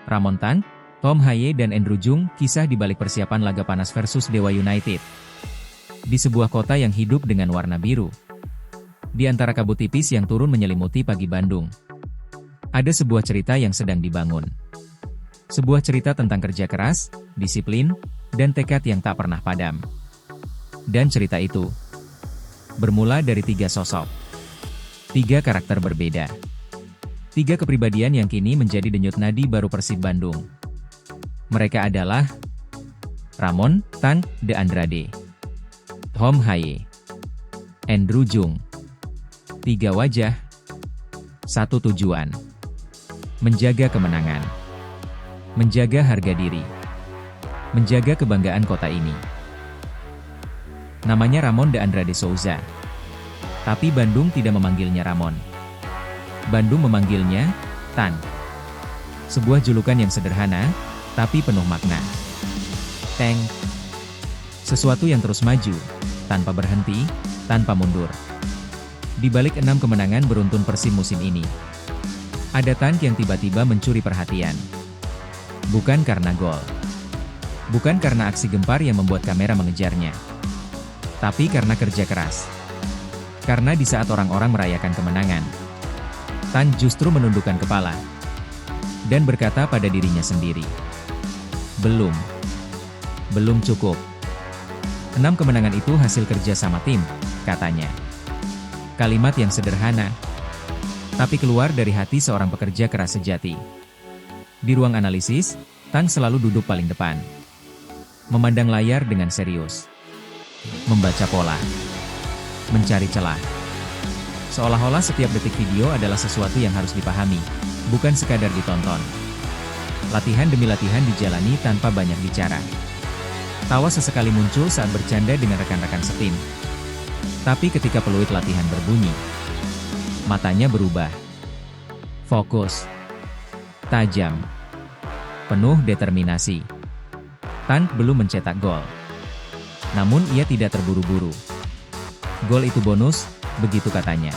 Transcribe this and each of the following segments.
Ramon Tan, Tom Haye dan Andrew Jung, kisah di balik persiapan laga panas versus Dewa United. Di sebuah kota yang hidup dengan warna biru. Di antara kabut tipis yang turun menyelimuti pagi Bandung. Ada sebuah cerita yang sedang dibangun. Sebuah cerita tentang kerja keras, disiplin, dan tekad yang tak pernah padam. Dan cerita itu bermula dari 3 sosok. 3 karakter berbeda. 3 kepribadian yang kini menjadi denyut nadi baru Persib Bandung. Mereka adalah Ramon Tan de Andrade, Tom Haye, Andrew Jung. 3 wajah, 1 tujuan. Menjaga kemenangan. Menjaga harga diri. Menjaga kebanggaan kota ini. Namanya Ramon de Andrade Souza. Tapi Bandung tidak memanggilnya Ramon. Bandung memanggilnya Tan. Sebuah julukan yang sederhana, tapi penuh makna. Tank. Sesuatu yang terus maju, tanpa berhenti, tanpa mundur. Di balik 6 kemenangan beruntun Persib musim ini, ada tank yang tiba-tiba mencuri perhatian. Bukan karena gol. Bukan karena aksi gempar yang membuat kamera mengejarnya. Tapi karena kerja keras. Karena di saat orang-orang merayakan kemenangan, Tan justru menundukkan kepala dan berkata pada dirinya sendiri, Belum cukup. 6 kemenangan itu hasil kerja sama tim, katanya. Kalimat yang sederhana, tapi keluar dari hati seorang pekerja keras sejati. Di ruang analisis, Tan selalu duduk paling depan. Memandang layar dengan serius. Membaca pola. Mencari celah. Seolah-olah setiap detik video adalah sesuatu yang harus dipahami, bukan sekadar ditonton. Latihan demi latihan dijalani tanpa banyak bicara. Tawa sesekali muncul saat bercanda dengan rekan-rekan setim. Tapi ketika peluit latihan berbunyi, matanya berubah. Fokus. Tajam. Penuh determinasi. Tan belum mencetak gol. Namun ia tidak terburu-buru. Gol itu bonus, begitu katanya.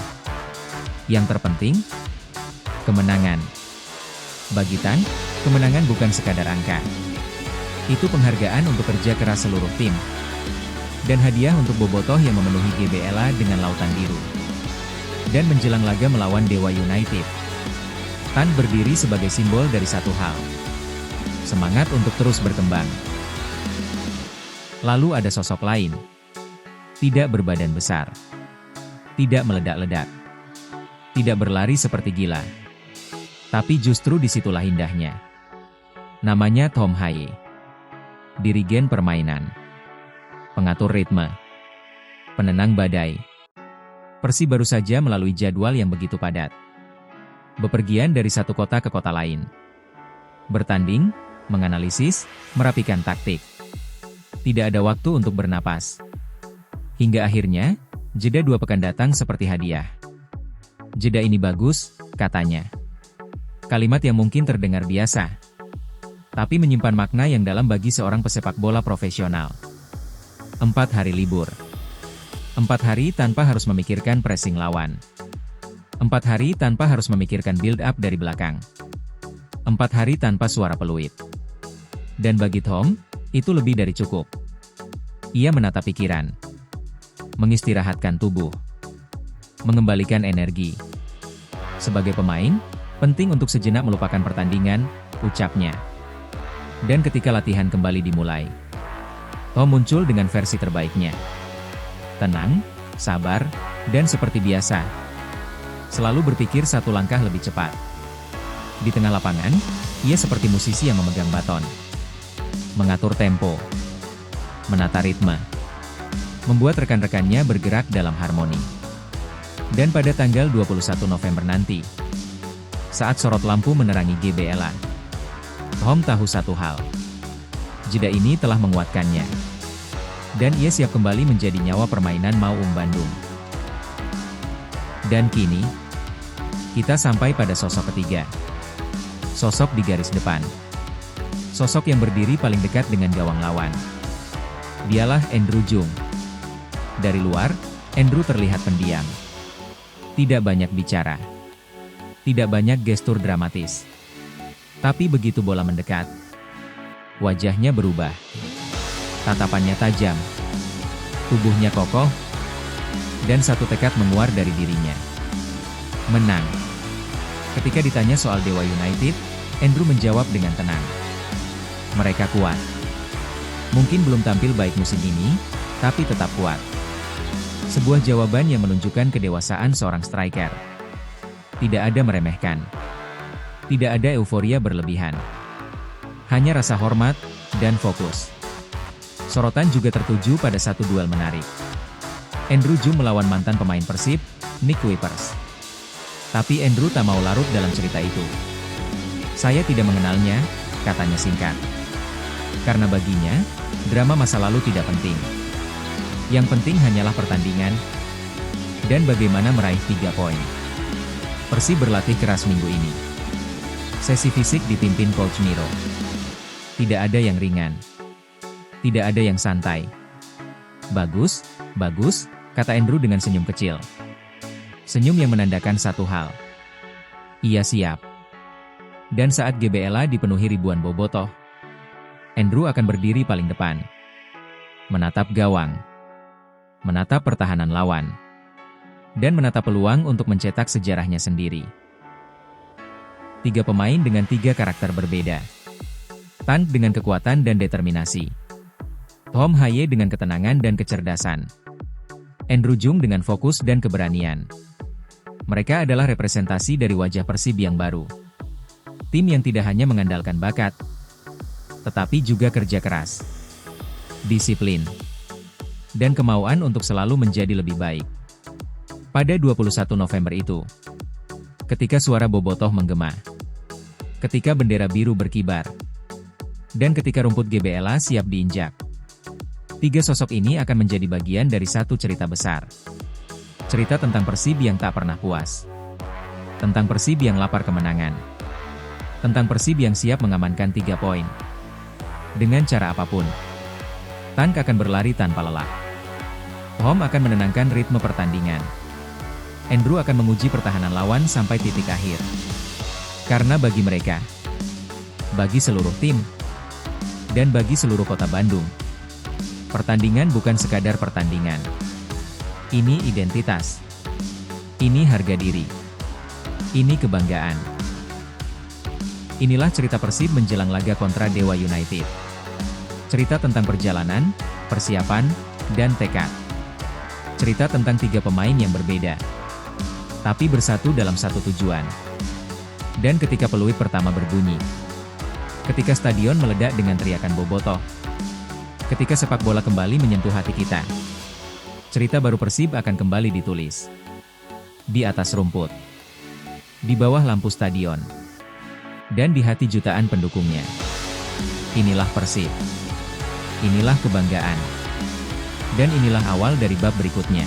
Yang terpenting, kemenangan. Bagi Tan, kemenangan bukan sekadar angka. Itu penghargaan untuk kerja keras seluruh tim. Dan hadiah untuk bobotoh yang memenuhi GBLA dengan lautan biru. Dan menjelang laga melawan Dewa United, Tan berdiri sebagai simbol dari satu hal. Semangat untuk terus berkembang. Lalu ada sosok lain. Tidak berbadan besar. Tidak meledak-ledak. Tidak berlari seperti gila. Tapi justru disitulah indahnya. Namanya Tom Haye. Dirigen permainan. Pengatur ritme. Penenang badai. Persib baru saja melalui jadwal yang begitu padat. Bepergian dari satu kota ke kota lain. Bertanding, menganalisis, merapikan taktik. Tidak ada waktu untuk bernapas. Hingga akhirnya, jeda 2 pekan datang seperti hadiah. Jeda ini bagus, katanya. Kalimat yang mungkin terdengar biasa, tapi menyimpan makna yang dalam bagi seorang pesepak bola profesional. 4 hari libur. 4 hari tanpa harus memikirkan pressing lawan. 4 hari tanpa harus memikirkan build up dari belakang. 4 hari tanpa suara peluit. Dan bagi Tom, itu lebih dari cukup. Ia menata pikiran. Mengistirahatkan tubuh. Mengembalikan energi. Sebagai pemain, penting untuk sejenak melupakan pertandingan, ucapnya. Dan ketika latihan kembali dimulai, Tom muncul dengan versi terbaiknya. Tenang, sabar, dan seperti biasa, selalu berpikir 1 langkah lebih cepat. Di tengah lapangan, ia seperti musisi yang memegang baton. Mengatur tempo. Menata ritme. Membuat rekan-rekannya bergerak dalam harmoni. Dan pada tanggal 21 November nanti, saat sorot lampu menerangi GBLA, Tom tahu satu hal. Jeda ini telah menguatkannya. Dan ia siap kembali menjadi nyawa permainan Maung Bandung. Dan kini, kita sampai pada sosok ketiga. Sosok di garis depan. Sosok yang berdiri paling dekat dengan gawang lawan. Dialah Andrew Jung. Dari luar, Andrew terlihat pendiam. Tidak banyak bicara. Tidak banyak gestur dramatis. Tapi begitu bola mendekat, wajahnya berubah. Tatapannya tajam, tubuhnya kokoh, dan satu tekad menguar dari dirinya. Menang. Ketika ditanya soal Dewa United, Andrew menjawab dengan tenang. Mereka kuat. Mungkin belum tampil baik musim ini, tapi tetap kuat. Sebuah jawaban yang menunjukkan kedewasaan seorang striker. Tidak ada meremehkan. Tidak ada euforia berlebihan. Hanya rasa hormat dan fokus. Sorotan juga tertuju pada satu duel menarik. Andrew Jung melawan mantan pemain Persib, Nick Kuipers. Tapi Andrew tak mau larut dalam cerita itu. Saya tidak mengenalnya, katanya singkat. Karena baginya, drama masa lalu tidak penting. Yang penting hanyalah pertandingan, dan bagaimana meraih 3 poin. Persib berlatih keras minggu ini. Sesi fisik dipimpin Coach Miro. Tidak ada yang ringan. Tidak ada yang santai. Bagus, bagus, kata Andrew dengan senyum kecil. Senyum yang menandakan satu hal. Ia siap. Dan saat GBLA dipenuhi ribuan bobotoh, Andrew akan berdiri paling depan. Menatap gawang. Menatap pertahanan lawan. Dan menatap peluang untuk mencetak sejarahnya sendiri. 3 pemain dengan 3 karakter berbeda. Tan dengan kekuatan dan determinasi. Tom Haye dengan ketenangan dan kecerdasan. Andrew Jung dengan fokus dan keberanian. Mereka adalah representasi dari wajah Persib yang baru. Tim yang tidak hanya mengandalkan bakat, tetapi juga kerja keras, disiplin, dan kemauan untuk selalu menjadi lebih baik. Pada 21 November itu, ketika suara bobotoh menggema, ketika bendera biru berkibar, dan ketika rumput GBLA siap diinjak, 3 sosok ini akan menjadi bagian dari satu cerita besar. Cerita tentang Persib yang tak pernah puas. Tentang Persib yang lapar kemenangan. Tentang Persib yang siap mengamankan 3 poin. Dengan cara apapun. Tank akan berlari tanpa lelah. Home akan menenangkan ritme pertandingan. Andrew akan menguji pertahanan lawan sampai titik akhir. Karena bagi mereka, bagi seluruh tim, dan bagi seluruh kota Bandung, pertandingan bukan sekadar pertandingan. Ini identitas. Ini harga diri. Ini kebanggaan. Inilah cerita Persib menjelang laga kontra Dewa United. Cerita tentang perjalanan, persiapan, dan tekad. Cerita tentang 3 pemain yang berbeda, tapi bersatu dalam satu tujuan. Dan ketika peluit pertama berbunyi, ketika stadion meledak dengan teriakan bobotoh, ketika sepak bola kembali menyentuh hati kita, cerita baru Persib akan kembali ditulis. Di atas rumput, di bawah lampu stadion, dan di hati jutaan pendukungnya. Inilah Persib. Inilah kebanggaan. Dan inilah awal dari bab berikutnya.